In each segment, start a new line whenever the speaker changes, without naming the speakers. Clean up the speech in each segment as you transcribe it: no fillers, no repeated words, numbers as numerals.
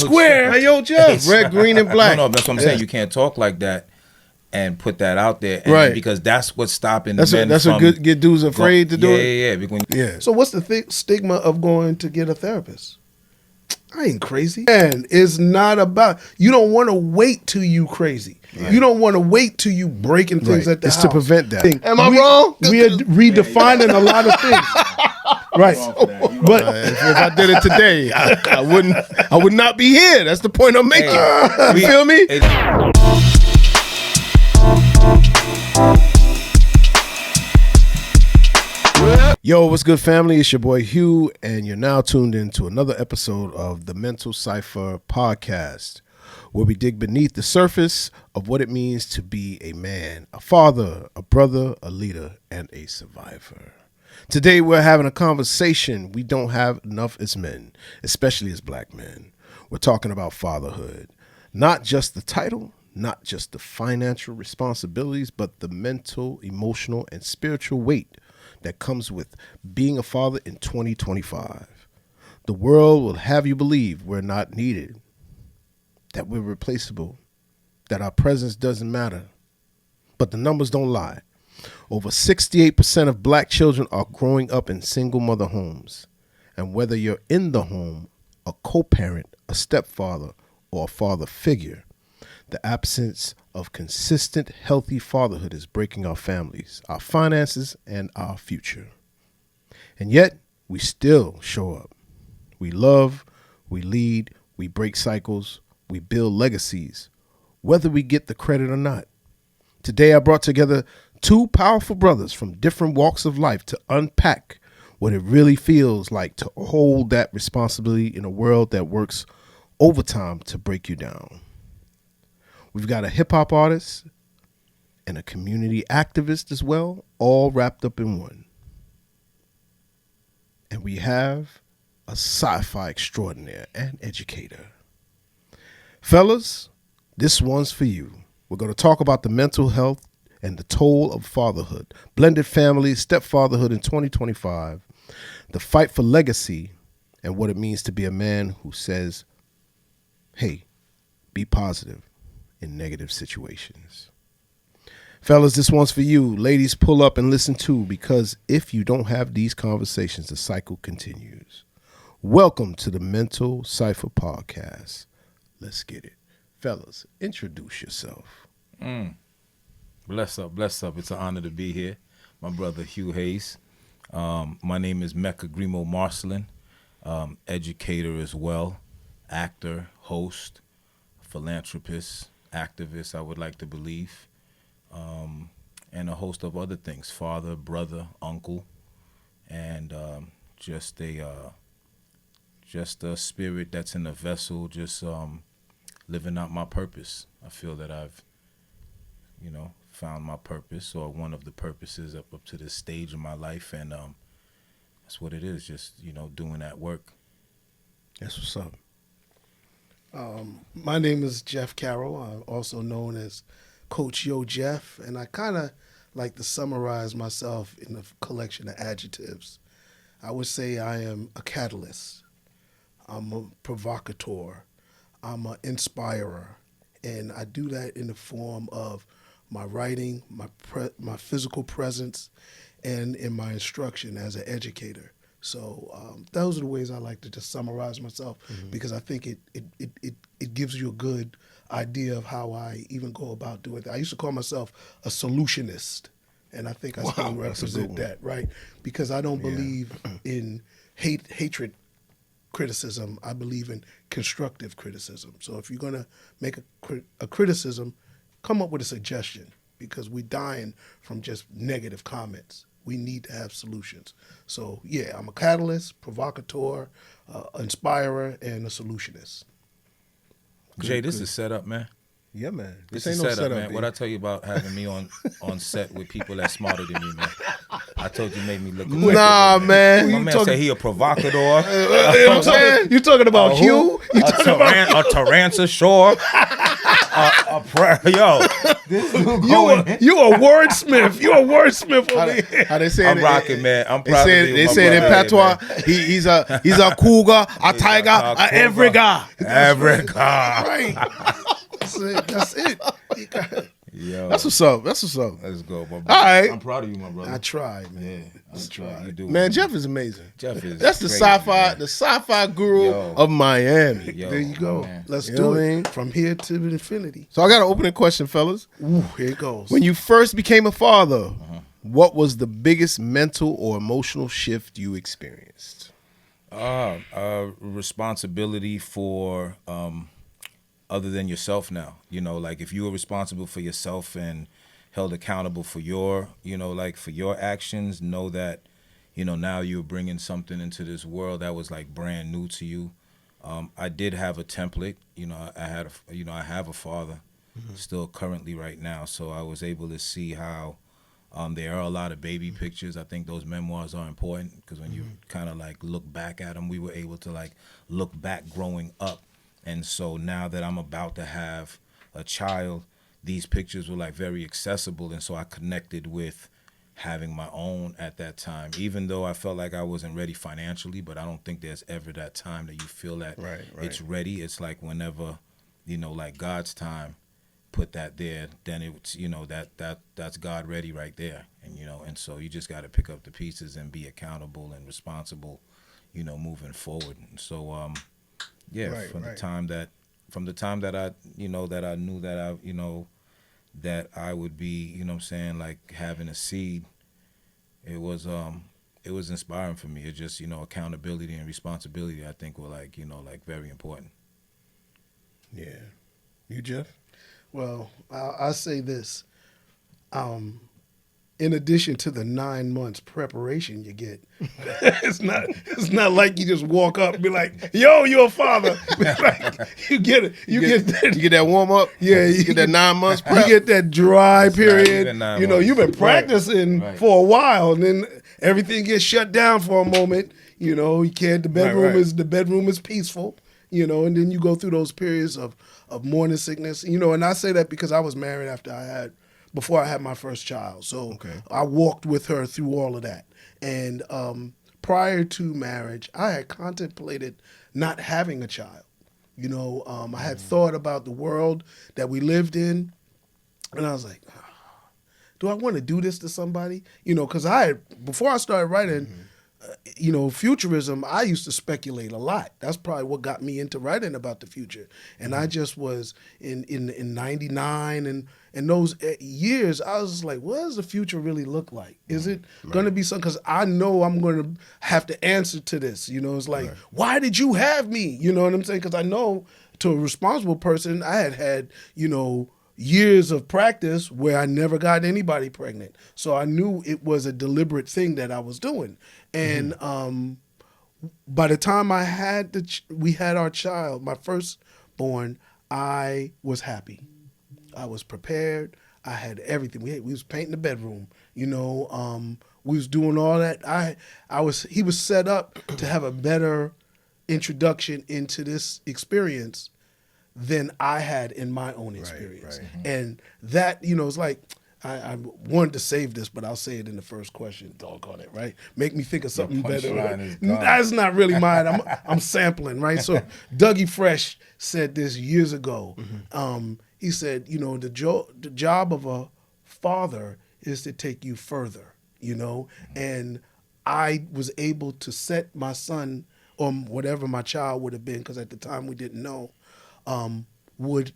square.
Hey, yo, Jeff. Red, green, and black.
No, that's what I'm saying. You can't talk like that and put that out there, and
right?
Because that's what's stopping
that's
men
that's
from
a good get dudes afraid to do it.
Yeah.
So what's the stigma of going to get a therapist? I ain't crazy. And it's not about, you don't want to wait till you crazy. Right. You don't want to wait till you breaking things at the house.
It's to prevent that.
Am I wrong? We are redefining a lot of things. Right.
But if I did it today, I would not be here. That's the point I'm making. You feel me? Yo, what's good, family? It's your boy Hugh, and you're now tuned in to another episode of the Mental Cypher Podcast, where we dig beneath the surface of what it means to be a man, a father, a brother, a leader, and a survivor. Today, we're having a conversation we don't have enough as men, especially as black men. We're talking about fatherhood. Not just the title, not just the financial responsibilities, but the mental, emotional, and spiritual weight that comes with being a father in 2025. The world will have you believe we're not needed, that we're replaceable, that our presence doesn't matter. But the numbers don't lie. Over 68% of black children are growing up in single mother homes. And whether you're in the home, a co-parent, a stepfather, or a father figure, the absence of consistent, healthy fatherhood is breaking our families, our finances, and our future. And yet, we still show up. We love, we lead, we break cycles, we build legacies, whether we get the credit or not. Today, I brought together two powerful brothers from different walks of life to unpack what it really feels like to hold that responsibility in a world that works overtime to break you down. We've got a hip-hop artist and a community activist as well, all wrapped up in one. And we have a sci-fi extraordinaire and educator. Fellas, this one's for you. We're going to talk about the mental health and the toll of fatherhood, blended families, stepfatherhood in 2025, the fight for legacy, and what it means to be a man who says, hey, be positive in negative situations. Fellas, this one's for you. Ladies, pull up and listen too, because if you don't have these conversations, the cycle continues. Welcome to the Mental Cypher Podcast. Let's get it. Fellas, introduce yourself.
Bless up. It's an honor to be here. My brother Hugh Hayes. My name is Mecca Grimo Marcelin, educator as well, actor, host, philanthropist, activist, I would like to believe, and a host of other things, father, brother, uncle, and just a spirit that's in a vessel, just living out my purpose. I feel that I've, found my purpose, or one of the purposes up to this stage in my life, and that's what it is, just, doing that work.
That's what's up.
My name is Jeff Carroll, also known as Coach Yo Jeff, and I kind of like to summarize myself in a collection of adjectives. I would say I am a catalyst, I'm a provocateur, I'm an inspirer, and I do that in the form of my writing, my physical presence, and in my instruction as an educator. So those are the ways I like to just summarize myself, because I think it gives you a good idea of how I even go about doing it. I used to call myself a solutionist, and I think I still represent that, right? Because I don't believe in hatred criticism. I believe in constructive criticism. So if you're going to make a criticism, come up with a suggestion, because we're dying from just negative comments. We need to have solutions. So, yeah, I'm a catalyst, provocateur, inspirer, and a solutionist.
Jay, this is set up, man.
Yeah, man.
This ain't no setup, man. What I tell you about having me on set with people that's smarter than me, man. I told you made me look away.
Nah, man.
My man said he a provocateur.
You know what I'm saying? You talking about Hugh?
A Tarantula Shore. Yo, this dude
You a wordsmith. You a wordsmith over here.
How they say
I'm
it?
rocking, man. I'm proud
They say it in patois. He's a cougar, a tiger, a every guy.
Every guy.
Right. That's it.
Yo,
That's what's up. That's what's up.
let's go, my brother.
All right.
I'm proud of you, my brother.
I tried, man.
Yeah, I'm trying. You do,
Man, Jeff is amazing.
Jeff is.
That's the
crazy,
sci-fi, the sci-fi guru
Yo.
of Miami.
Yo,
There you go.
man.
Let's
You
do
know what I
it.
mean?
From here to infinity.
So I got an opening question, fellas.
Ooh, here it goes.
When you first became a father, what was the biggest mental or emotional shift you experienced?
Responsibility for other than yourself now. You know, like if you were responsible for yourself and held accountable for your, you know, like for your actions, know that, you know, now you're bringing something into this world that was like brand new to you. I did have a template, you know, I have a father still currently right now. So I was able to see how there are a lot of baby pictures. I think those memoirs are important because when you kind of like look back at them, we were able to like look back growing up. And so now that I'm about to have a child, these pictures were like very accessible. And so I connected with having my own at that time, even though I felt like I wasn't ready financially, but I don't think there's ever that time that you feel that it's ready. It's like whenever, you know, like God's time put that there, then it's, you know, that's God ready right there. And, you know, and so you just got to pick up the pieces and be accountable and responsible, you know, moving forward. And so, the time that I, you know, that I knew that I, you know, that I would be, you know what I'm saying, like having a seed, it was inspiring for me. It just, you know, accountability and responsibility, I think were like, you know, like very important.
Yeah. You, Jeff?
Well, I'll say this. In addition to the 9 months preparation you get, it's not like you just walk up and be like, "Yo, you're a father." Like, you get it. You get
that warm up.
Yeah,
you get that 9 months.
You get that dry period.
even 9
You know,
months.
you've been practicing
Right.
for a while, and then everything gets shut down for a moment. You know, you can't. The bedroom is peaceful. You know, and then you go through those periods of morning sickness. You know, and I say that because I was married before I had my first child. So I walked with her through all of that. And prior to marriage, I had contemplated not having a child. You know, I had thought about the world that we lived in, and I was like, do I want to do this to somebody? You know, because before I started writing, you know, futurism, I used to speculate a lot. That's probably what got me into writing about the future. And I just was in 99 and those years, I was like, what does the future really look like? Is it going to be something? Because I know I'm going to have to answer to this. You know, it's like, why did you have me? You know what I'm saying? Because I know to a responsible person, I had, you know, years of practice where I never got anybody pregnant. So I knew it was a deliberate thing that I was doing. And by the time we had our child, my firstborn, I was happy. I was prepared. I had everything. We was painting the bedroom. You know, we was doing all that. He was set up to have a better introduction into this experience than I had in my own experience.
Right.
And that, you know, it's like, I wanted to save this, but I'll say it in the first question. Doggone it, right? Make me think of something better. That's not really mine. I'm sampling, right? So Dougie Fresh said this years ago. He said, you know, the job of a father is to take you further, you know? And I was able to set my son, or whatever my child would have been, because at the time we didn't know, would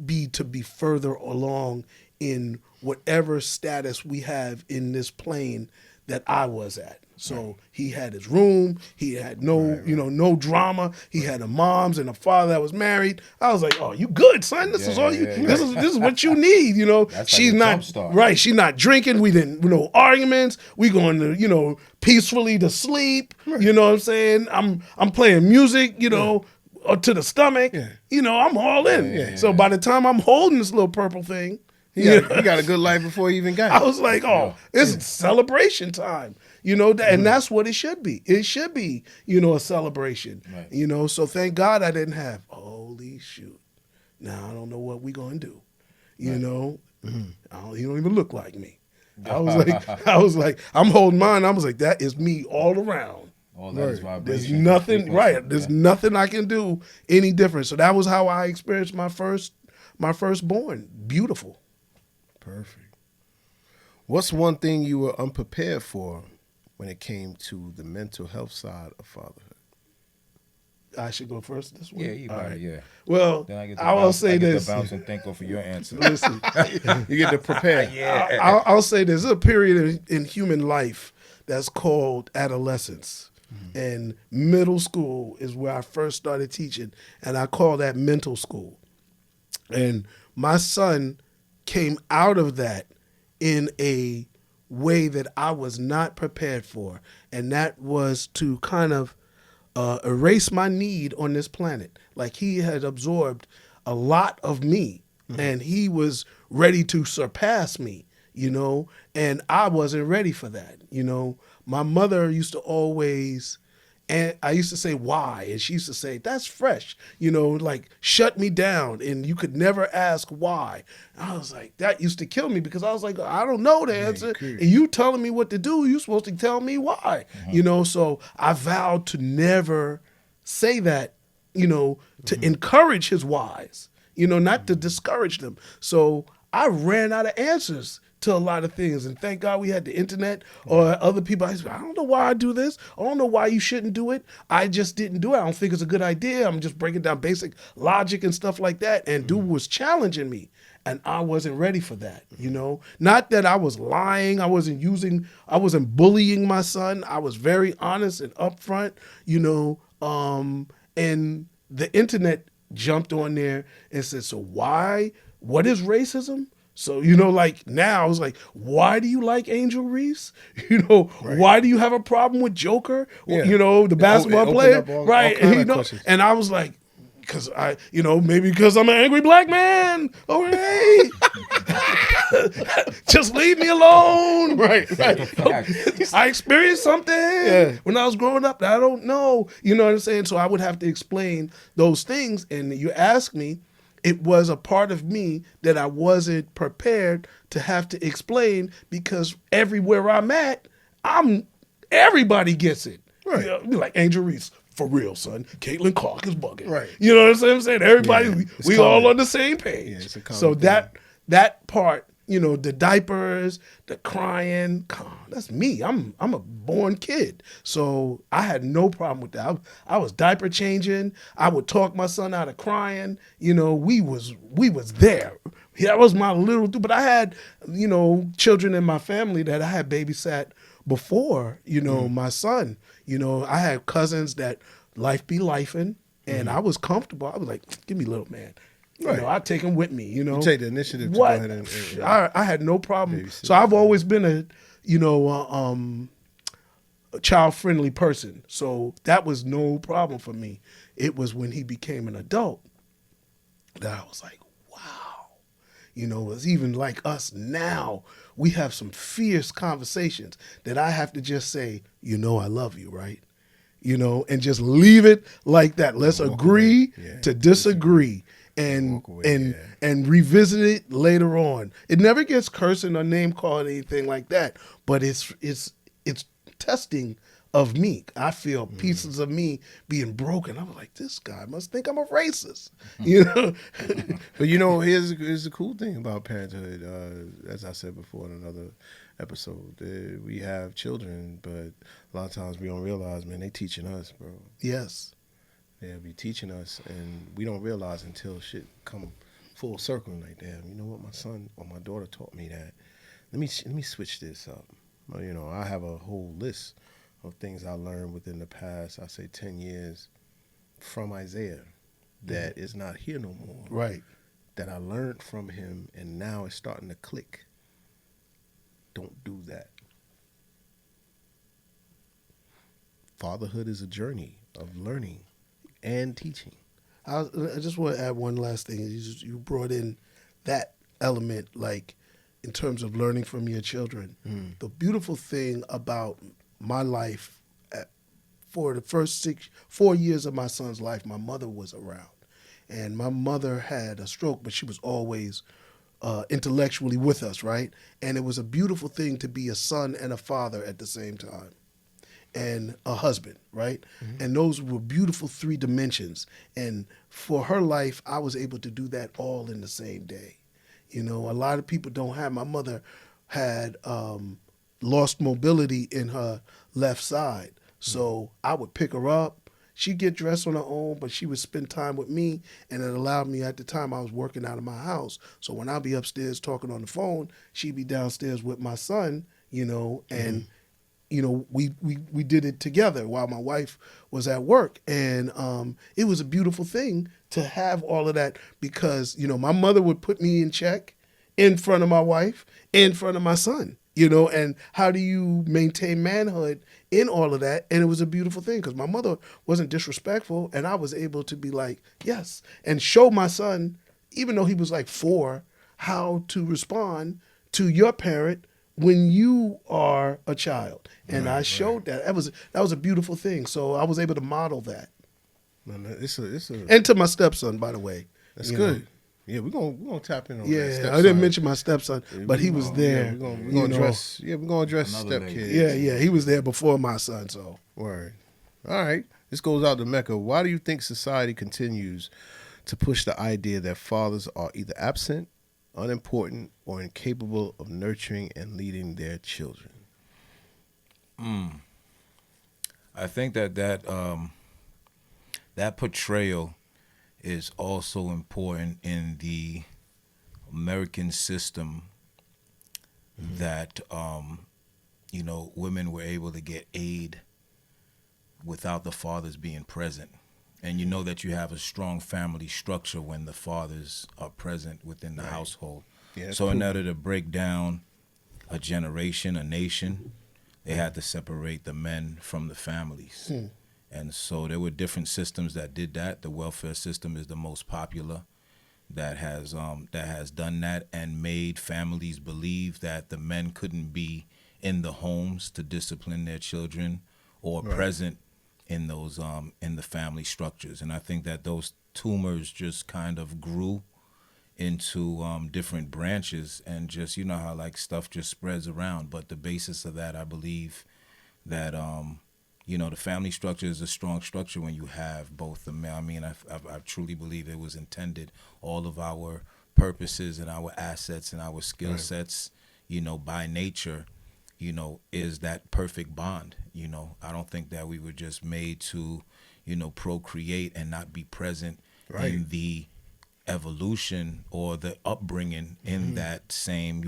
be to be further along in whatever status we have in this plane that I was at. So he had his room. He had no drama. He had a mom's and a father that was married. I was like, oh, you good, son? This is all you. This is what you need. You know,
that's
she's
like
not right. She's not drinking. We didn't, no arguments. We going to, you know, peacefully to sleep. You know what I'm saying? I'm playing music. You know. Or to the stomach, you know, I'm all in. So by the time I'm holding this little purple thing,
he got a good life before he even got it.
I was like, oh, it's celebration time. You know, and that's what it should be. It should be, you know, a celebration. Right. You know, so thank God I didn't have, holy shoot. Now I don't know what we gonna do. You know, you don't even look like me. I was like, I'm holding mine. I was like, that is me all around.
All that is vibration.
There's nothing
frequency.
right. There's nothing I can do any different. So that was how I experienced my firstborn. Beautiful.
Perfect. What's one thing you were unprepared for when it came to the mental health side of fatherhood?
I should go first this week?
Yeah, you got it, yeah.
Well,
Then I get
I will say this.
to bounce and think off of your answer.
Listen,
You get to prepare.
Yeah.
I'll say there's a period in human life that's called adolescence. And middle school is where I first started teaching, and I call that mental school. And my son came out of that in a way that I was not prepared for, and that was to kind of erase my need on this planet. Like, he had absorbed a lot of me, and he was ready to surpass me, you know, and I wasn't ready for that, you know. My mother used to always, and I used to say, why? And she used to say, that's fresh, you know, like, shut me down, and you could never ask why. And I was like, that used to kill me, because I was like, I don't know the answer, and you telling me what to do, you're supposed to tell me why, you know. So I vowed to never say that, you know, to encourage his whys, you know, not to discourage them. So I ran out of answers to a lot of things, and thank God we had the internet or other people. I said, I don't know why I do this. I don't know why you shouldn't do it. I just didn't do it. I don't think it's a good idea. I'm just breaking down basic logic and stuff like that. And dude was challenging me, and I wasn't ready for that, you know. Not that I was lying. I wasn't bullying my son. I was very honest and upfront, you know. And the internet jumped on there and said, so what is racism? So, you know, like, now I was like, why do you like Angel Reese? You know, why do you have a problem with Joker?
Yeah.
You know, the basketball player, right?
All
You know, and I was like, maybe because I'm an angry black man. Oh, hey, just leave me alone. Right. I experienced something when I was growing up that I don't know. You know what I'm saying? So I would have to explain those things. And you ask me, it was a part of me that I wasn't prepared to have to explain, because everywhere I'm at, everybody gets it. Right. You know, like Angel Reese, for real, son. Caitlin Clark is bugging. Right. You know what I'm saying? Everybody, we all on the same page. Yeah, it's a common thing. that part, you know, the diapers, the crying, that's me. I'm a born kid. So I had no problem with that. I was diaper changing. I would talk my son out of crying. You know, we was there. That was my little dude. But I had, you know, children in my family that I had babysat before, you know, my son. You know, I had cousins that life be lifing, and I was comfortable. I was like, give me little man. You know, I take him with me, you know.
You take the initiative to go ahead and
I had no problem. So I've always been a child-friendly person. So that was no problem for me. It was when he became an adult that I was like, wow. You know, it's even like us now. We have some fierce conversations that I have to just say, you know, I love you, right? You know, and just leave it like that. Let's agree to disagree. And revisit it later on. It never gets cursing or name called or anything like that, but it's testing of me. I feel pieces of me being broken. I'm like, this guy must think I'm a racist, you know.
But you know, here's the cool thing about parenthood. As I said before in another episode, we have children, but a lot of times we don't realize, man, they teaching us, bro.
Yes.
They'll be teaching us, and we don't realize until shit come full circle. Like, damn, you know what, my son or my daughter taught me that. Let me switch this up. Well, you know, I have a whole list of things I learned within the past, I say 10 years from Isaiah that is not here no more.
Right.
That I learned from him, and now it's starting to click. Don't do that. Fatherhood is a journey of learning and teaching.
I just want to add one last thing. You brought in that element, like in terms of learning from your children. The beautiful thing about my life, for the first 4 years of my son's life, my mother was around. And my mother had a stroke, but she was always intellectually with us, right? And it was a beautiful thing to be a son and a father at the same time, and a husband, right? Mm-hmm. And those were beautiful 3 dimensions. And for her life, I was able to do that all in the same day. You know, a lot of people don't have. My mother had lost mobility in her left side. So I would pick her up. She'd get dressed on her own, but she would spend time with me, and it allowed me, at the time I was working out of my house. So when I'd be upstairs talking on the phone, she'd be downstairs with my son, you know, and you know, we did it together while my wife was at work. And it was a beautiful thing to have all of that, because, you know, my mother would put me in check in front of my wife, in front of my son, you know, and how do you maintain manhood in all of that? And it was a beautiful thing, because my mother wasn't disrespectful, and I was able to be like, yes, and show my son, even though he was like 4, how to respond to your parent when you are a child. And I showed that. That was a beautiful thing. So I was able to model that.
Man,
and to my stepson, by the way.
That's good. Know. Yeah, we're gonna tap in on that.
Yeah, I didn't mention my stepson, but he was there.
Yeah, we're gonna address. Yeah, we're gonna address stepkids.
Yeah, he was there before my son. So
word. All right, this goes out to Mecca. Why do you think society continues to push the idea that fathers are either absent, unimportant, or incapable of nurturing and leading their children?
I think that portrayal is also important in the American system, that you know, women were able to get aid without the fathers being present. And you know that you have a strong family structure when the fathers are present within the household. Yeah, so in order to break down a generation, a nation, they had to separate the men from the families. And so there were different systems that did that. The welfare system is the most popular that has done that and made families believe that the men couldn't be in the homes to discipline their children or present in those in the family structures. And I think that those tumors just kind of grew into different branches, and just, you know how like stuff just spreads around. But the basis of that, I believe that you know, the family structure is a strong structure when you have both the male. I mean, I truly believe it was intended, all of our purposes and our assets and our skill sets, you know, by nature, you know, is that perfect bond. You know, I don't think that we were just made to, you know, procreate and not be present in the evolution or the upbringing in that same.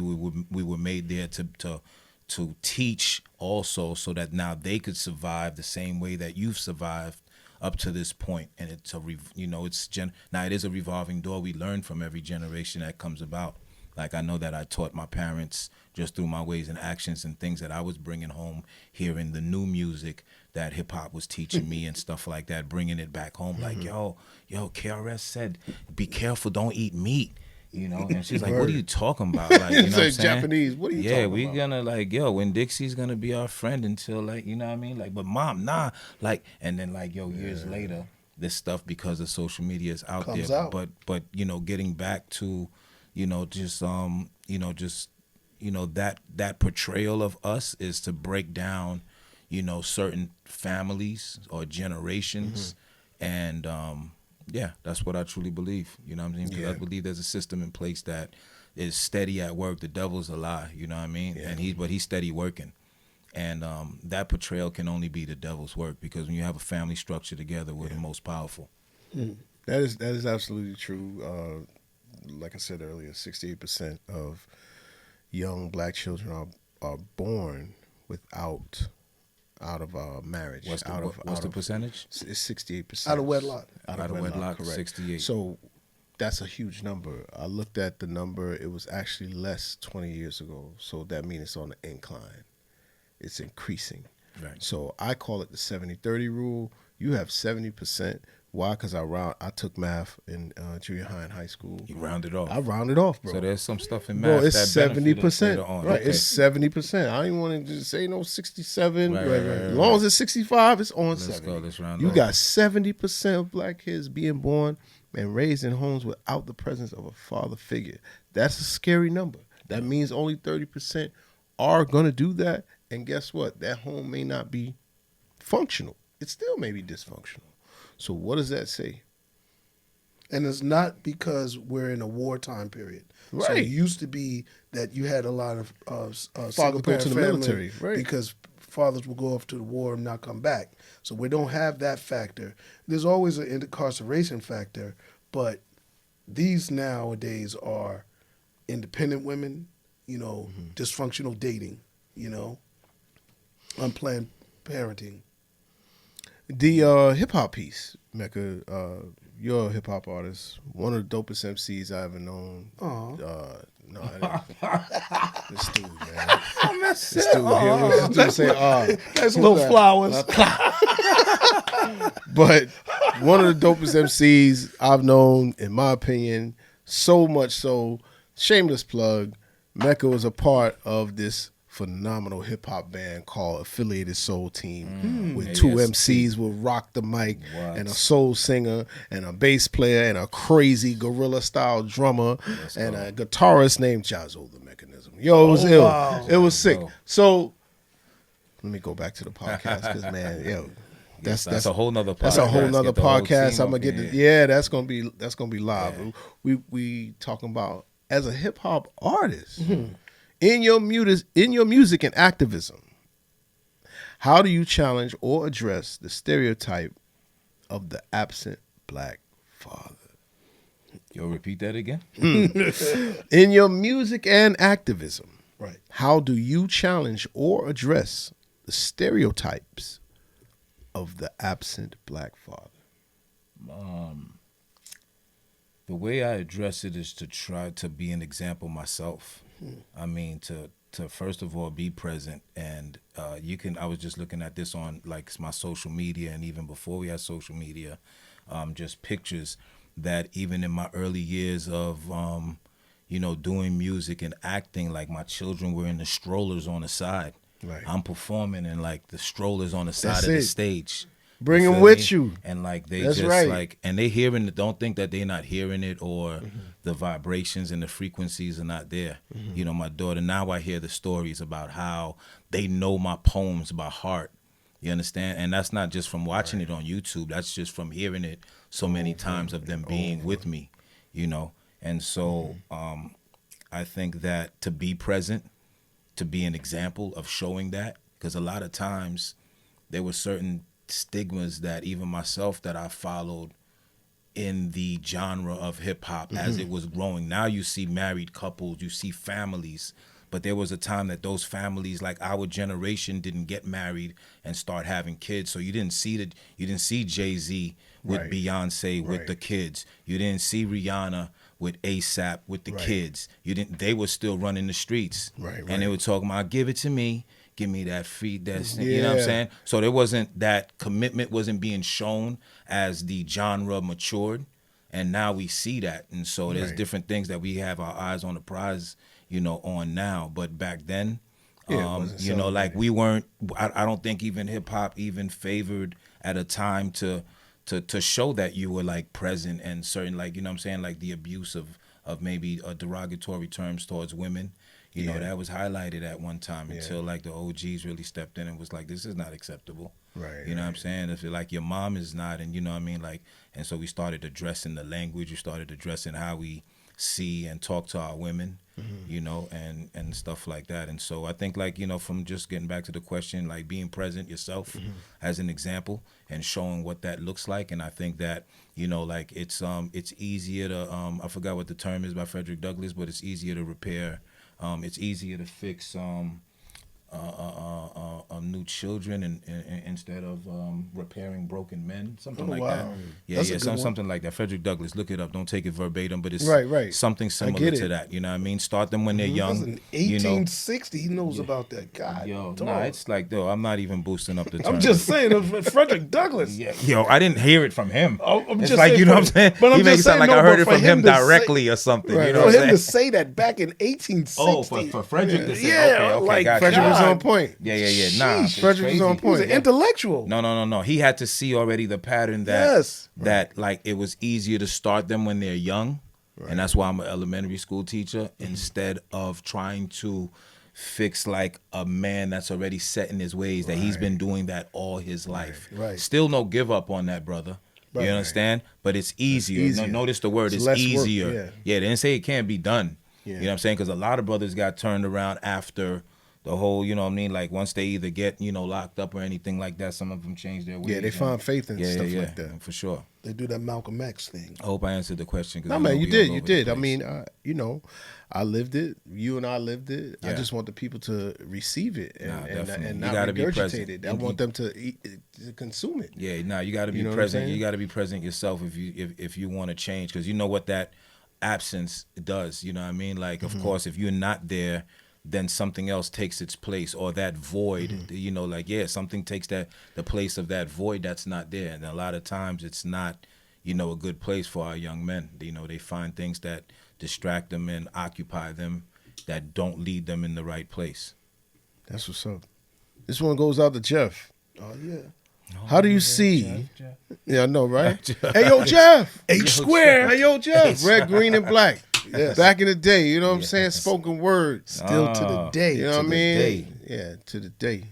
We were made there to teach also, so that now they could survive the same way that you've survived up to this point. And it's now it is a revolving door. We learn from every generation that comes about. Like, I know that I taught my parents just through my ways and actions and things that I was bringing home, hearing the new music that hip hop was teaching me and stuff like that, bringing it back home. Like, yo, KRS said, be careful, don't eat meat. You know, and she's like, what are you talking about? Like, you know what I'm saying?
Japanese, what are you talking about?
Yeah, we're gonna, like, yo, when Dixie's gonna be our friend until, like, you know what I mean? Like, but mom, nah. Like, and then, like, yo, years later, this stuff, because of social media, is out
Comes
there.
out.
But you know, getting back to, you know, that portrayal of us is to break down, you know, certain families or generations, and yeah, that's what I truly believe. You know what I mean? Because I believe there's a system in place that is steady at work. The devil's a lie. You know what I mean? Yeah. And he's steady working. And that portrayal can only be the devil's work, because when you have a family structure together, we're the most powerful.
That is absolutely true. Like I said earlier, 68% of young black children are born out of marriage.
What's the percentage?
It's 68%.
Out of wedlock.
Out of wedlock,
correct.
68.
So that's a huge number. I looked at the number. It was actually less 20 years ago. So that means it's on the incline. It's increasing.
Right.
So I call it the 70-30 rule. You have 70%. Why? Because I took math in junior high and high school.
You rounded off.
I rounded off, bro.
So there's some stuff in math.
Bro, it's 70%. Right,
Okay.
it's 70%. I didn't want to just say no 67.
Right.
As long as it's 65, it's on
Let's
70.
go. Let's round
You
off.
got 70% of black kids being born man, raised in homes without the presence of a father figure. That's a scary number. That means only 30% are going to do that. And guess what? That home may not be functional. It still may be dysfunctional. So what does that say?
And it's not because we're in a wartime period.
Right.
So it used to be that you had a lot of
Father go to the military, right?
Because fathers will go off to the war and not come back. So we don't have that factor. There's always an incarceration factor, but these nowadays are independent women, dysfunctional dating, unplanned parenting.
The hip hop piece, Mecca, you're a hip hop artist, one of the dopest MCs I ever known. No, this dude, man. This dude say,
That's little flowers.
But one of the dopest MCs I've known, in my opinion, so much so, shameless plug, Mecca was a part of this phenomenal hip hop band called Affiliated Soul Team, with two MCs will rock the mic, and a soul singer and a bass player and a crazy gorilla style drummer and a guitarist named Jazzo the Mechanism. Yo, it was ill. Wow. It was sick. So let me go back to the podcast because man, that's
a whole nother podcast.
That's a whole nother podcast. I'm gonna get that's gonna be live. Yeah. We talking about as a hip hop artist. Mm-hmm. In your music and activism, how do you challenge or address the stereotype of the absent black father?
You'll repeat that again?
In your music and activism,
right?
How do you challenge or address the stereotypes of the absent black father?
The way I address it is to try to be an example myself. I mean, to first of all be present, and I was just looking at this on like my social media, and even before we had social media, just pictures that even in my early years of doing music and acting, like my children were in the strollers on the side.
Right.
I'm performing in like the strollers on the side of the stage.
Bring them with you.
And like they
That's
just
right.
like, and they hearing it, don't think that they're not hearing it, or the vibrations and the frequencies are not there. My daughter, now I hear the stories about how they know my poems by heart. You understand? And that's not just from watching it on YouTube. That's just from hearing it so many times of them being with me, And so I think that to be present, to be an example of showing that, because a lot of times there were certain stigmas that even myself that I followed in the genre of hip hop as it was growing. Now you see married couples, you see families, but there was a time that those families, like our generation, didn't get married and start having kids. So you didn't see Jay-Z with Beyonce with the kids. You didn't see Rihanna with ASAP with the kids. They were still running the streets. And they were talking about, give it to me. Give me that feed, you know what I'm saying? So there wasn't, that commitment wasn't being shown as the genre matured, and now we see that. And so there's different things that we have our eyes on the prize, on now. But back then, like we weren't, I don't think even hip hop even favored at a time to show that you were like present and certain, like, you know what I'm saying? Like the abuse of maybe derogatory terms towards women. That was highlighted at one time until like the OGs really stepped in and was like, this is not acceptable. Right. You know what I'm saying? If like your mom is not, and you know what I mean? Like, and so we started addressing the language, we started addressing how we see and talk to our women, and stuff like that. And so I think like, from just getting back to the question, like being present yourself as an example and showing what that looks like. And I think that, like it's easier to, I forgot what the term is by Frederick Douglass, but it's easier to repair. It's easier to fix new children and instead of repairing broken men, something like that. Something like that. Frederick Douglass, look it up. Don't take it verbatim, but it's something similar to that. You know what I mean? Start them when they're young.
In 1860, he knows about that. God,
it's like, I'm not even boosting up the term.
I'm just saying, Frederick Douglass.
I didn't hear it from him.
I'm
it's
just
like,
saying,
you know what I'm saying?
But
he makes it sound like I heard it from him directly or something.
Right.
You know what I'm saying?
For him to say that back in 1860.
Oh, for Frederick to say,
okay,
like,
Frederick was
was on point.
Yeah. Nah, it's
Frederick was on
crazy.
He was
point.
an intellectual.
No. He had to see already the pattern that
Yes.
like it was easier to start them when they're young, and that's why I'm an elementary school teacher instead of trying to fix like a man that's already set in his ways that he's been doing that all his life.
Right.
Still no give up on that, brother. You understand? But it's easier.
easier.
Notice the word. It's
less work,
easier. Yeah, they didn't say it can't be done.
Yeah.
You know what I'm saying? Because a lot of brothers got turned around after the whole, you know what I mean? Like once they either get, locked up or anything like that, some of them change their ways.
Yeah, they find faith in stuff like that.
For sure.
They do that Malcolm X thing.
I hope I answered the question.
No, man, you did. I mean, I lived it. You and I lived it. I
Yeah.
just want the people to receive it
definitely.
and
You
not
gotta be
regurgitate
present.
it. I want them to consume it.
Yeah, you got to be
You know what I'm
present.
saying?
You got to be present yourself if you want to change, because you know what that absence does. You know what I mean? Like, of course, if you're not there, then something else takes its place, or that void. Something takes the place of that void that's not there, and a lot of times it's not, a good place for our young men. They find things that distract them and occupy them that don't lead them in the right place.
That's what's up. This one goes out to Jeff.
Oh yeah.
How do you see?
Jeff?
Yeah, I know, right? Hey, yo, Jeff.
H square.
Hey, yo, Jeff. Red, green, and black.
Yes.
Back in the day, you know what I'm saying? Spoken word.
Still to the day.
You know what I
the
mean?
day.
Yeah, to the day.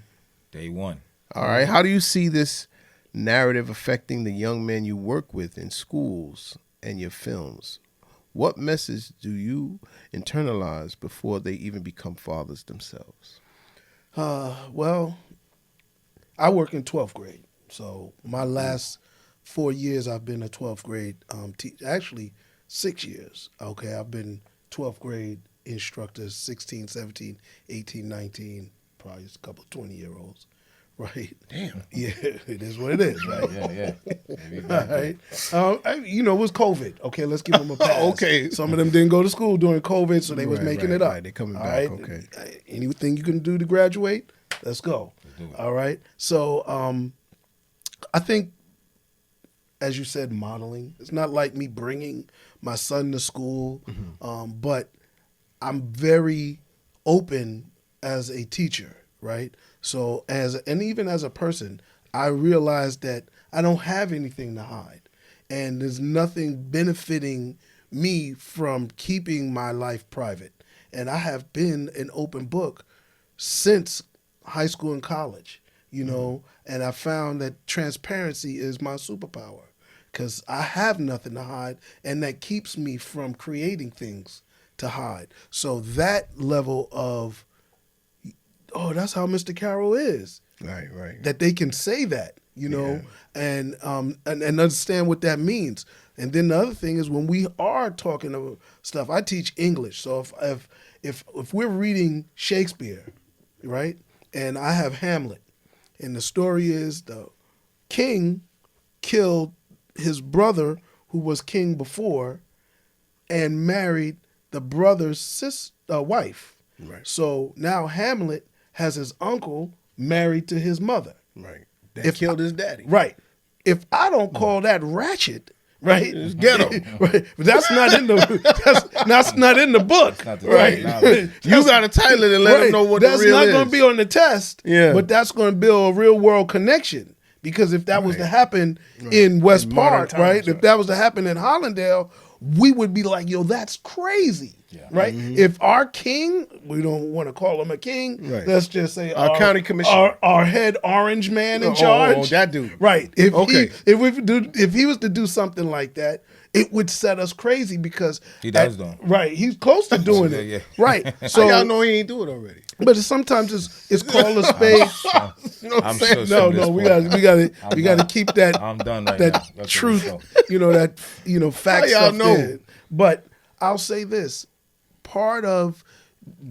Day one.
All right. How do you see this narrative affecting the young men you work with in schools and your films? What message do you internalize before they even become fathers themselves?
Well, I work in 12th grade. So my last 4 years, I've been a 12th grade teacher. Actually, 6 years. Okay, I've been 12th grade instructors, 16, 17, 18, 19, probably a couple of 20-year-olds. Right.
Damn.
Yeah, it is what it is, right?
Yeah.
All right. It was COVID. Okay, let's give them a pass.
Okay.
Some of them didn't go to school during COVID, so they was
Right,
making
right,
it up.
right. They coming
All
back,
right?
okay.
Anything you can do to graduate, let's go.
Let's do it.
All right. So I think, as you said, modeling. It's not like me bringing my son to school, but I'm very open as a teacher, right? So even as a person, I realize that I don't have anything to hide, and there's nothing benefiting me from keeping my life private. And I have been an open book since high school and college, and I found that transparency is my superpower because I have nothing to hide, and that keeps me from creating things to hide. So that level of, oh, that's how Mr. Carroll is.
Right.
That they can say that, and understand what that means. And then the other thing is when we are talking about stuff, I teach English. So if we're reading Shakespeare, right, and I have Hamlet, and the story is the king killed his brother who was king before and married the brother's wife.
Right.
So now Hamlet has his uncle married to his mother.
Right. That killed his daddy.
Right. If I don't call that ratchet, right?
It's ghetto.
Right. But that's not in the that's not in the book.
Not the
Right.
knowledge.
You got to title it and let them know what
that's
the real
not
is.
going to be on the test.
Yeah.
But that's going to build a real world connection. Because if that was to happen in West
In modern
Park,
times,
right?
right.
If that was to happen in Hollandale, we would be like, yo, that's crazy. Right? If our king, we don't want to call him a king,
Right.
let's just say
Our county commissioner.
our head orange man in
Oh,
charge.
that dude.
Right. If
Okay.
if he was to do something like that, it would set us crazy because
He does, though.
Right. He's close to doing it.
Yeah.
Right.
So
So
y'all know he ain't do it already.
but sometimes it's called a spade.
You know what I'm
I'm
saying?
so
No, we got to keep that
I'm done right now.
that
That's
truth,
what it's
fact
How y'all
stuff
know?
in. But I'll say this: part of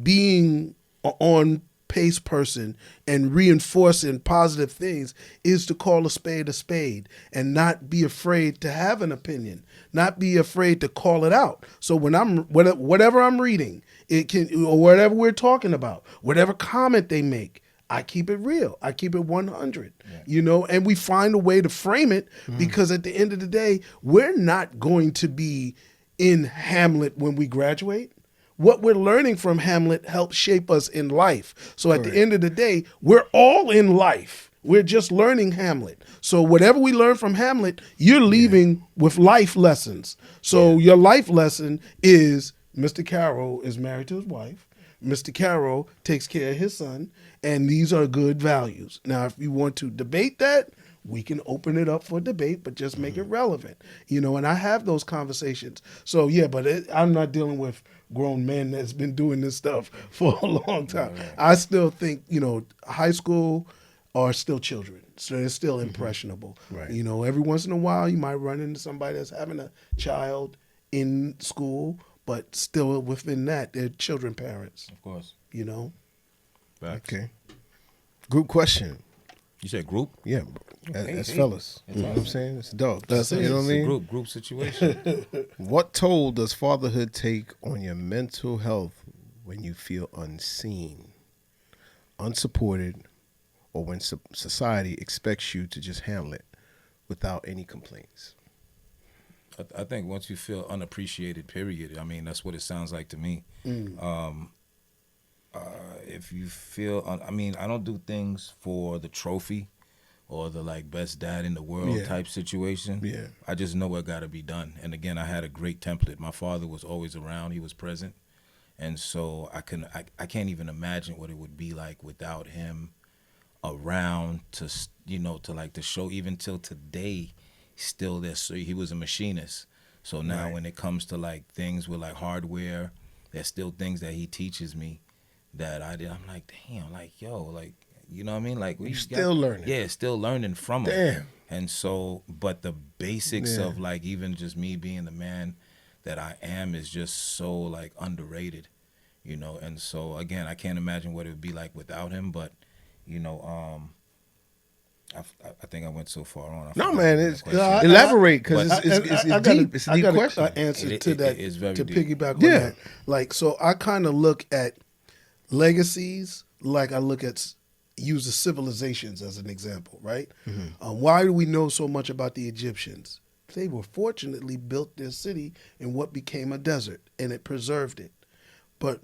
being an on-pace person and reinforcing positive things is to call a spade and not be afraid to have an opinion, not be afraid to call it out. So when whatever I'm reading, it can, or whatever we're talking about, whatever comment they make, I keep it real. I keep it 100, and we find a way to frame it because at the end of the day, we're not going to be in Hamlet when we graduate. what we're learning from Hamlet helps shape us in life. So at the end of the day, we're all in life. We're just learning Hamlet. So whatever we learn from Hamlet, you're leaving with life lessons. So your life lesson is Mr. Carroll is married to his wife. Mr. Carroll takes care of his son. And these are good values. Now, if you want to debate that, we can open it up for debate, but just make it relevant. And I have those conversations. So, yeah, but I'm not dealing with grown men that's been doing this stuff for a long time. Right. I still think, high school are still children. So they're still impressionable. Right. Every once in a while, you might run into somebody that's having a child in school, but still within that, they're children parents.
Of course.
Facts. Okay. Group question.
You said group?
Yeah. As fellas. You know what I'm saying? It's dope. That's it. You know what I mean?
Group situation.
What toll does fatherhood take on your mental health when you feel unseen, unsupported, or when society expects you to just handle it without any complaints?
I think once you feel unappreciated, period. I mean, that's what it sounds like to me. If you feel, I don't do things for the trophy or the best dad in the world type situation. Yeah. I just know what got to be done. And again, I had a great template. My father was always around. He was present. And so I can't even imagine what it would be like without him around to show, even till today, still there. So he was a machinist. So now when it comes to things with hardware, there's still things that he teaches me that I did. I'm like, damn, you know what I mean?
You still learning.
Yeah, still learning from him.
Damn.
And so, but the basics of even just me being the man that I am is just so underrated, And so again, I can't imagine what it would be like without him. But I think I went so far on.
No, man, elaborate because it's deep. It's a deep question.
I got an answer to that.
It's very
to
deep.
Piggyback on that. So I kind of look at legacies like I look at use the civilizations as an example, right? Mm-hmm. Why do we know so much about the Egyptians? They were fortunately built their city in what became a desert, and it preserved it. But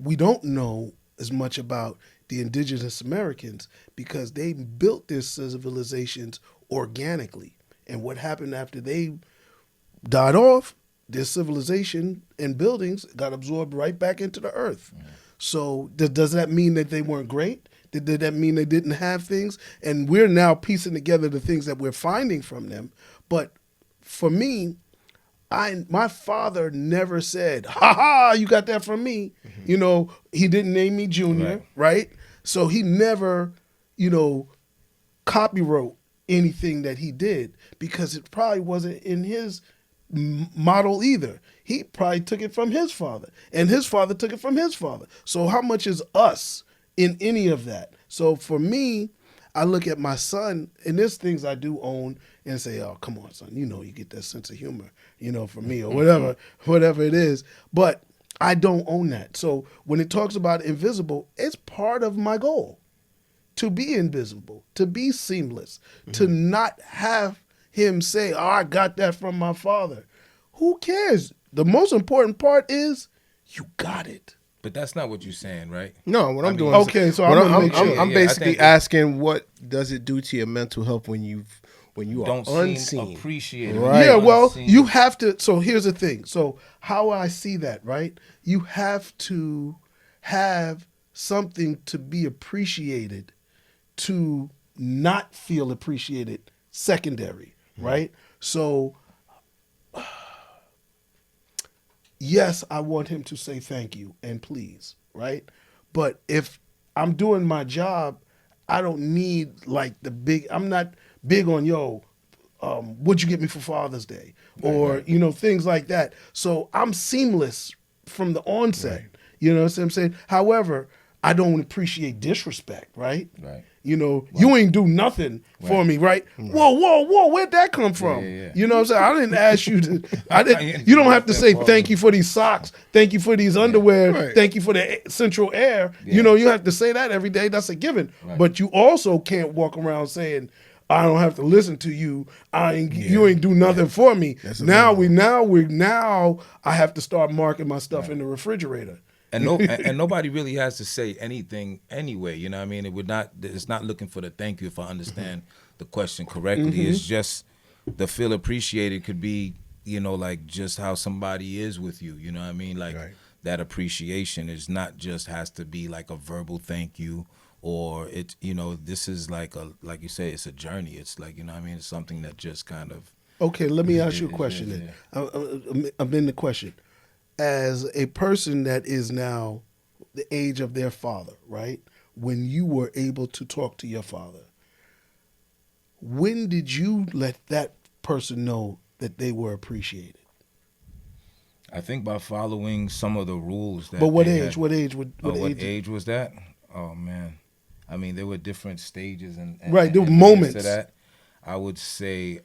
we don't know as much about the indigenous Americans because they built their civilizations organically. And what happened after they died off, their civilization and buildings got absorbed right back into the earth. Mm-hmm. So does that mean that they weren't great? Did that mean they didn't have things? And we're now piecing together the things that we're finding from them. But for me, my father never said, "Ha ha, you got that from me." Mm-hmm. He didn't name me Junior, right? So he never, copywrote anything that he did because it probably wasn't in his model either. He probably took it from his father, and his father took it from his father. So how much is us in any of that? So for me, I look at my son, and there's things I do own and say, "Oh, come on, son, you get that sense of humor, for me," or whatever it is. But I don't own that. So when it talks about invisible, it's part of my goal to be invisible, to be seamless, to not have him say, "Oh, I got that from my father." Who cares? The most important part is you got it.
But that's not what you're saying, right?
No, what I'm doing.
Okay, so
I'm basically asking, what does it do to your mental health when you
don't
are unseen?
Seem appreciated.
Right.
Yeah, well, you have to. So here's the thing. So how I see that, right? You have to have something to be appreciated to not feel appreciated secondary, right? So yes, I want him to say thank you and please, right? But if I'm doing my job, I don't need I'm not big on, what'd you get me for Father's Day? Or, things like that. So I'm seamless from the onset. Right. You know what I'm saying? However, I don't appreciate disrespect, right? Right. You ain't do nothing for me, right? Whoa, where'd that come from? Yeah. You know what I'm saying? I didn't ask you to, you don't have to say thank you for these socks, thank you for these underwear, thank you for the central air. Yeah. You have to say that every day. That's a given. Right. But you also can't walk around saying, I don't have to listen to you. You ain't do nothing for me. Now I have to start marking my stuff in the refrigerator.
And nobody really has to say anything anyway. You know what I mean? It's not looking for the thank you, if I understand the question correctly. It's just the feel appreciated could be, like just how somebody is with you. You know what I mean? Like that appreciation is not just has to be like a verbal thank you, or it's, this is like you say, it's a journey. It's like, what I mean? It's something that just kind of.
Okay, let me ask you a question then. I'm in the question. As a person that is now the age of their father, right? When you were able to talk to your father, when did you let that person know that they were appreciated?
I think by following some of the rules that.
But what age? What age? What
age was that? Oh man, I mean there were different stages and
right, there were moments
to that. I would say.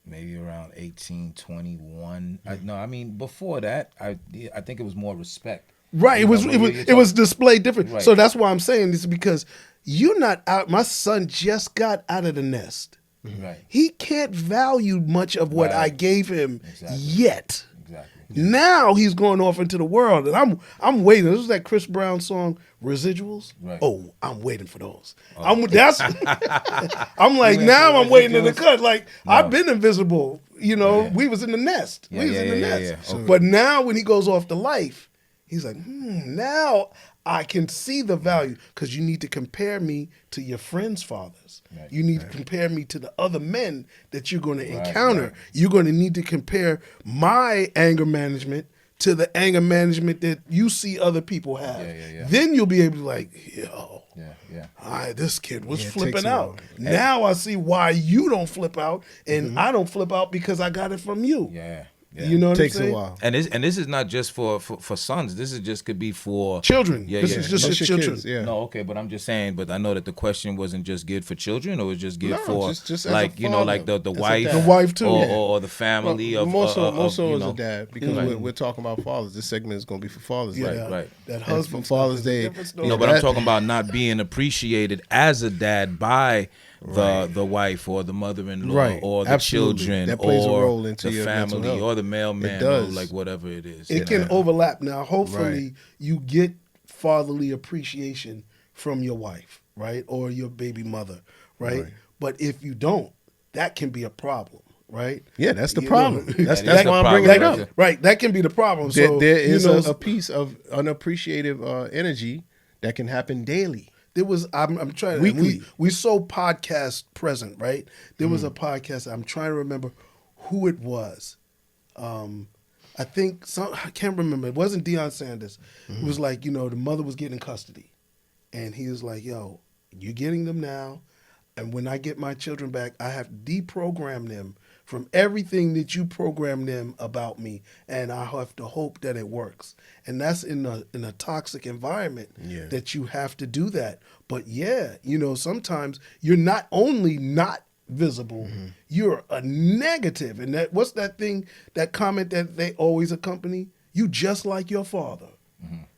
Maybe around 18, 21. I mean, before that, I think it was more respect.
Right. It was displayed different. Right. So that's why I'm saying this, because you're not out. My son just got out of the nest.
Right.
He can't value much of what I gave him yet.
Exactly.
Now he's going off into the world, and I'm waiting. This was that Chris Brown song, Residuals.
Right.
Oh, I'm waiting for those. Oh. I'm like, now I'm waiting in the cut. Like, no. I've been invisible. We was in the nest. We was in the nest. Okay. But now when he goes off to life, he's like, now I can see the value, because you need to compare me to your friends' fathers. Right. You need to compare me to the other men that you're going to encounter. Right. You're going to need to compare my anger management to the anger management that you see other people have. Then you'll be able to this kid was flipping out. Now I see why you don't flip out, and I don't flip out because I got it from you.
Yeah.
You know what
I'm saying? Takes
a
while.
And this is not just for sons. This is just could be for
children. This is just for children.
Kids,
No, okay, but I'm just saying. But I know that the question wasn't just geared for children, or it was just geared for just like like the wife,
too,
or the family of
more so as a dad, because we're talking about fathers. This segment is going to be for Father's Day.
Right.
That husband
for Father's Day.
But I'm talking about not being appreciated as a dad by the wife or the mother-in-law or the children
that plays
or
a role into
the
your
family or the mailman or like whatever it is.
It can overlap. Now, hopefully you get fatherly appreciation from your wife, right? Or your baby mother, right? But if you don't, that can be a problem. Right?
Yeah, that's the problem. That's why I'm bringing it up.
Right, that can be the problem. So
there is a piece of unappreciative energy that can happen daily.
There was I'm trying to we so podcast present, right? There was a podcast, I'm trying to remember who it was. I think I can't remember. It wasn't Deion Sanders. It was like, the mother was getting custody. And he was like, yo, you're getting them now. And when I get my children back, I have to deprogram them from everything that you programmed them about me, and I have to hope that it works. And that's in a toxic environment that you have to do that. But sometimes you're not only not visible, you're a negative. And what's that thing, that comment that they always accompany? You just like your father.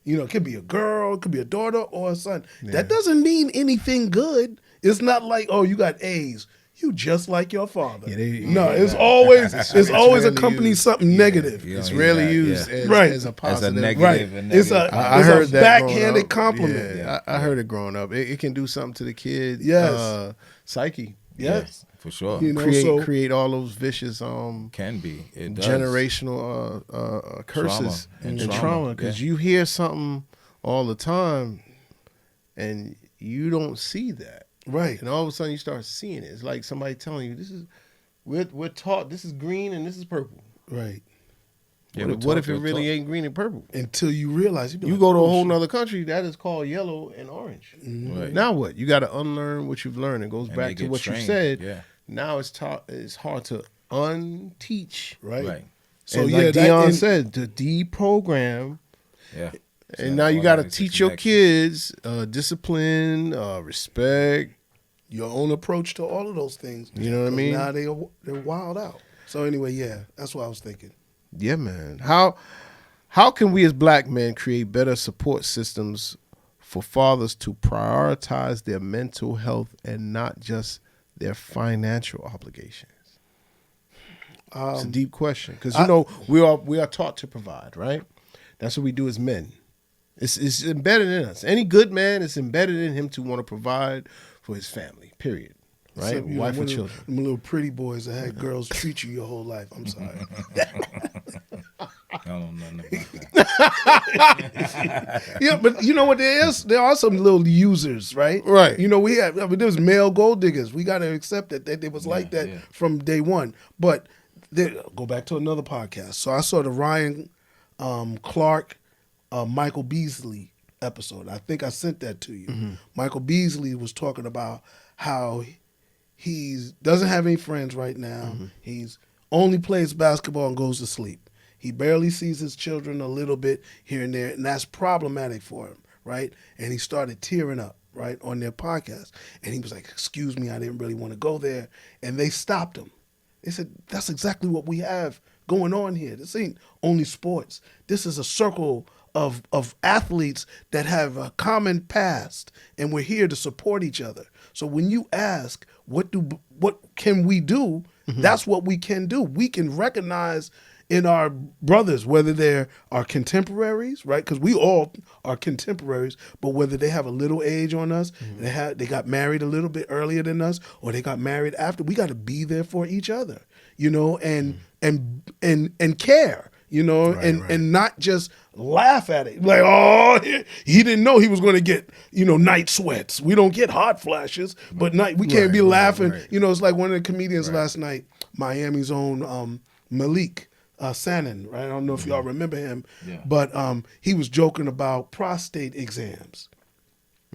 It could be a girl, it could be a daughter or a son. That doesn't mean anything good. It's not like, oh, you got A's. You just like your father. It's always accompanied something negative.
It's rarely used as a positive.
As a negative.
Right. It's a backhanded compliment.
Yeah, I heard it growing up. It can do something to the kid psyche.
Yes.
For sure.
Create all those vicious
can be
generational curses and trauma, because you hear something all the time and you don't see that.
Right.
And all of a sudden you start seeing it. It's like somebody telling you, we're taught this is green and this is purple.
Right.
What if it really ain't green and purple?
Until you realize.
You go to a whole nother country, that is called yellow and orange.
Right.
Now what? You got to unlearn what you've learned. It goes back to what you said.
Yeah.
Now it's hard to unteach.
Right.
So like Deion said, to deprogram.
Yeah.
And now you got to teach your kids discipline, respect,
your own approach to all of those things.
You know what I mean?
Now they're wild out. So anyway, that's what I was thinking.
Yeah, man. How can we as black men create better support systems for fathers to prioritize their mental health and not just their financial obligations? It's a deep question because we are taught to provide, right? That's what we do as men. It's embedded in us. Any good man, it's embedded in him to want to provide for his family. Period. Right?
Except,
Wife and children.
Them little pretty boys that had girls treat you your whole life. I'm sorry.
I don't know nothing about that.
Yeah, but you know what there is? There are some little users, right?
Right.
You know, there's male gold diggers. We got to accept that it was like that from day one. But go back to another podcast. So I saw the Ryan Clark, Michael Beasley episode. I think I sent that to you. Mm-hmm. Michael Beasley was talking about how he doesn't have any friends right now. Mm-hmm. He's only plays basketball and goes to sleep. He barely sees his children a little bit here and there, and that's problematic for him, right? And he started tearing up, right, on their podcast. And he was like, excuse me, I didn't really want to go there. And they stopped him. They said, that's exactly what we have going on here. This ain't only sports. This is a circle of athletes that have a common past, and we're here to support each other. So when you ask, what can we do? Mm-hmm. That's what we can do. We can recognize in our brothers, whether they're our contemporaries, right? Because we all are contemporaries, but whether they have a little age on us, mm-hmm. they got married a little bit earlier than us, or they got married after, we got to be there for each other, you know, and care, you know, right. And not just laugh at it like, oh, he didn't know he was going to get, you know, night sweats. We don't get hot flashes, but we can't be laughing. Right. You know, it's like one of the comedians last night, Miami's own Malik Sanin, right? I don't know if y'all remember him, but he was joking about prostate exams.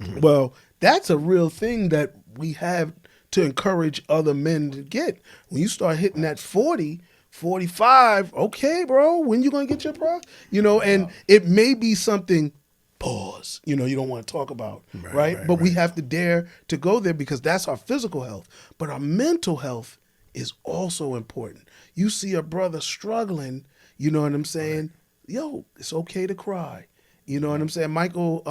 Mm-hmm. Well, that's a real thing that we have to encourage other men to get. When you start hitting that 40, 45, okay, bro, when you going to get your you know, and it may be something, pause, you know, you don't want to talk about, right? But we have to dare to go there because that's our physical health. But our mental health is also important. You see a brother struggling, you know what I'm saying? Right. Yo, it's okay to cry. You know what I'm saying? Michael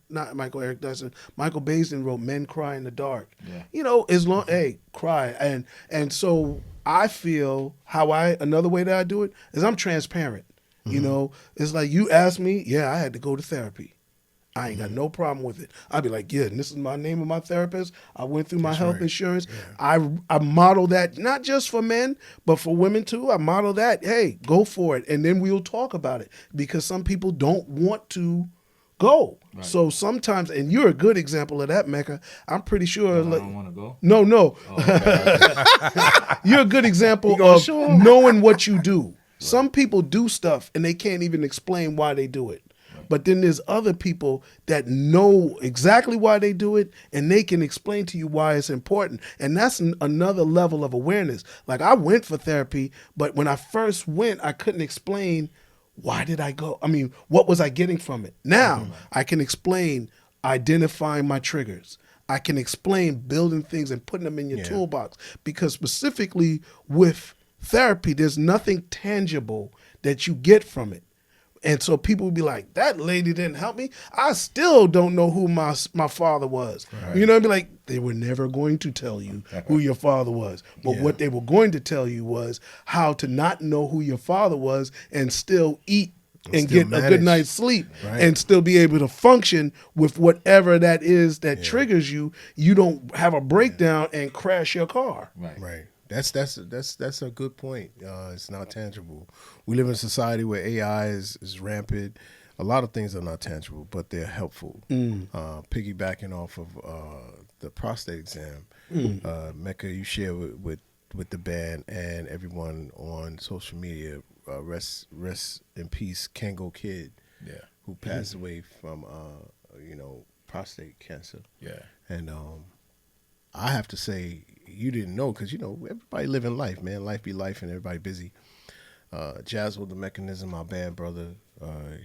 Baisden wrote Men Cry in the Dark. Yeah. You know, cry. And so I feel another way that I do it is I'm transparent. Mm-hmm. You know, it's like you asked me, I had to go to therapy. I ain't got no problem with it. I'd be like, and this is my name of my therapist. I went through my health insurance. Yeah. I model that, not just for men, but for women too. I model that. Hey, go for it. And then we'll talk about it because some people don't want to go. Right. So sometimes, and you're a good example of that, Mecca. I'm pretty sure.
I don't want to go?
No. Oh, okay. You're a good example of knowing what you do. Right. Some people do stuff and they can't even explain why they do it. But then there's other people that know exactly why they do it, and they can explain to you why it's important. And that's another level of awareness. Like I went for therapy, but when I first went, I couldn't explain why did I go? I mean, what was I getting from it? Now I can explain identifying my triggers. I can explain building things and putting them in your toolbox. Because specifically with therapy, there's nothing tangible that you get from it. And so people would be like, that lady didn't help me. I still don't know who my father was. Right. You know, I'd be like, they were never going to tell you who your father was. But what they were going to tell you was how to not know who your father was and still eat and get a good night's sleep and still be able to function with whatever that is that triggers you. You don't have a breakdown and crash your car.
Right. That's a good point. It's not tangible. We live in a society where AI is rampant. A lot of things are not tangible, but they're helpful. Piggybacking off of the prostate exam, Mecca, you share with the band and everyone on social media. Rest in peace, Kango Kid, who passed away from prostate cancer. Yeah, and I have to say, you didn't know because, you know, everybody living life, man. Life be life and everybody busy. Jazzle the Mechanism, my band brother,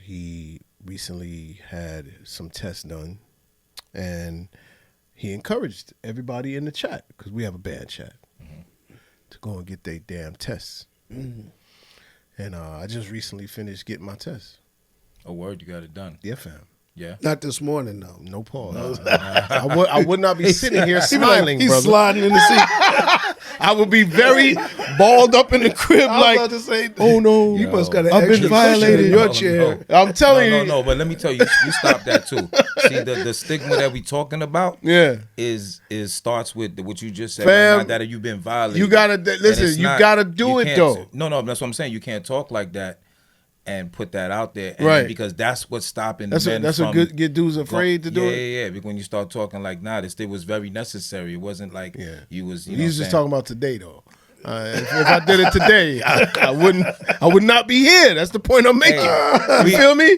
he recently had some tests done, and he encouraged everybody in the chat, because we have a band chat, to go and get their damn tests. And I just recently finished getting my tests.
Oh, word, you got it done.
Yeah, fam.
Yeah.
Not this morning, though.
No pause. I would not be sitting here smiling,
He's
brother.
sliding in the seat.
I would be very balled up in the crib
I was
like,
about to say,
oh no,
you must got an
I've been
extra
violated.
cushion in your chair.
I'm telling you.
No, but let me tell you, you stop that too. See, the stigma that we talking about is starts with what you just said.
Fam,
not that you've been violated.
You gotta listen. You gotta do it though.
No, that's what I'm saying. You can't talk like that and put that out there,
right?
Because that's what's stopping
that's
men
that's
from
what get dudes afraid to do it.
Yeah. Because when you start talking like, nah, this thing was very necessary. It wasn't like you was. You
was just talking about today though. If I did it today, I would not be here. That's the point I'm making. You feel me?